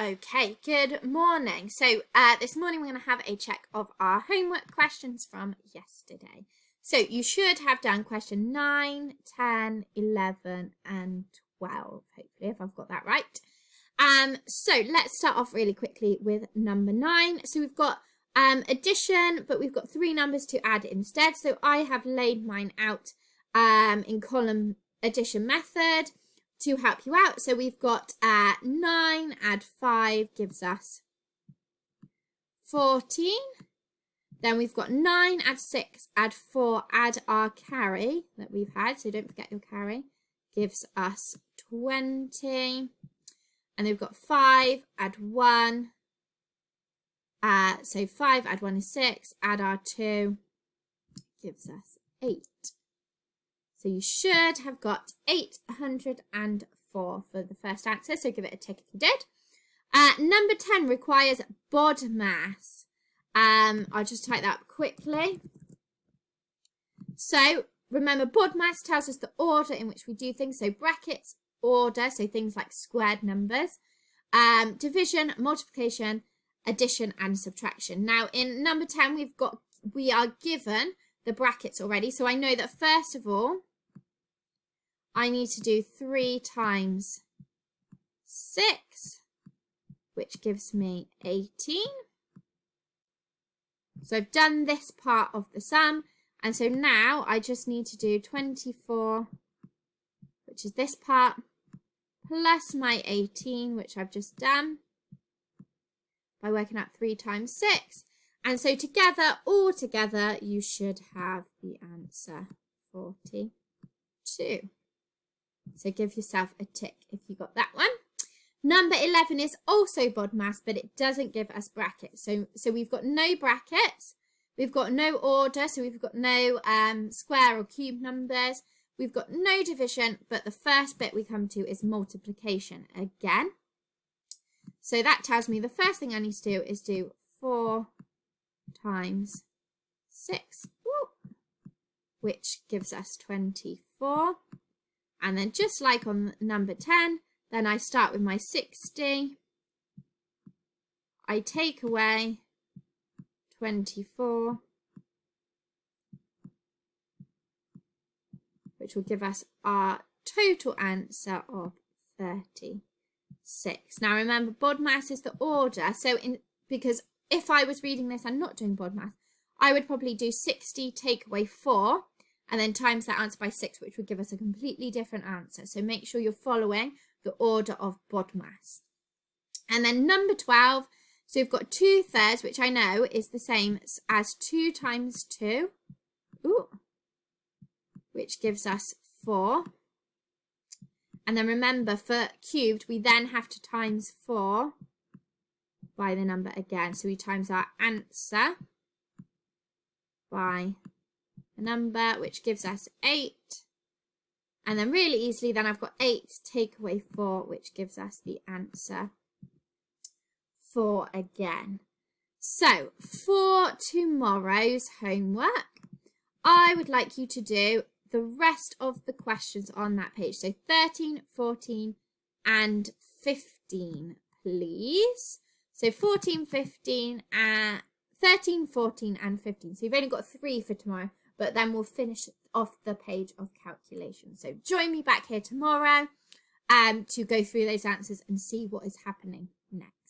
Okay, good morning. So this morning we're going to have a check of our homework questions from yesterday. So you should have done question 9, 10, 11 and 12, hopefully, if I've got that right. So let's start off really quickly with number 9. So we've got addition, but we've got 3 numbers to add instead. So I have laid mine out in column addition method to help you out. So we've got 9 add 5 gives us 14. Then we've got 9 add 6 add 4 add our carry that we've had. So don't forget your carry. Gives us 20. And then we've got 5 add 1. So 5 add 1 is 6. Add our 2 gives us 8. So you should have got 804 for the first answer. So give it a tick if you did. Number 10 requires BODMAS. I'll just type that up quickly. So remember, BODMAS tells us the order in which we do things. So brackets, order, so things like squared numbers, division, multiplication, addition and subtraction. Now in number 10 we are given the brackets already. So I know that first of all, I need to do 3 times 6, which gives me 18. So I've done this part of the sum. And so now I just need to do 24, which is this part, plus my 18, which I've just done by working out 3 times 6. And so together, all together, you should have the answer 42. So give yourself a tick if you got that one. Number 11 is also BODMAS, but it doesn't give us brackets. So we've got no brackets. We've got no order. So we've got no square or cube numbers. We've got no division, but the first bit we come to is multiplication again. So that tells me the first thing I need to do is do 4 times 6, which gives us 24. And then just like on number 10, then I start with my 60. I take away 24, which will give us our total answer of 36. Now remember, BODMAS is the order. So because if I was reading this and not doing BODMAS, I would probably do 60 take away 4. And then times that answer by 6, which would give us a completely different answer. So make sure you're following the order of BODMAS. And then number 12, so we've got 2/3, which I know is the same as 2 times 2, which gives us 4. And then remember, for cubed, we then have to times 4 by the number again. So we times our answer by a number, which gives us 8. And then really easily, then I've got 8 take away 4, which gives us the answer 4 again. So for tomorrow's homework, I would like you to do the rest of the questions on that page. So 13, 14 and 15, please. So 14, 15, 13, 14 and 15. So you've only got 3 for tomorrow, but then we'll finish off the page of calculation. So join me back here tomorrow to go through those answers and see what is happening next.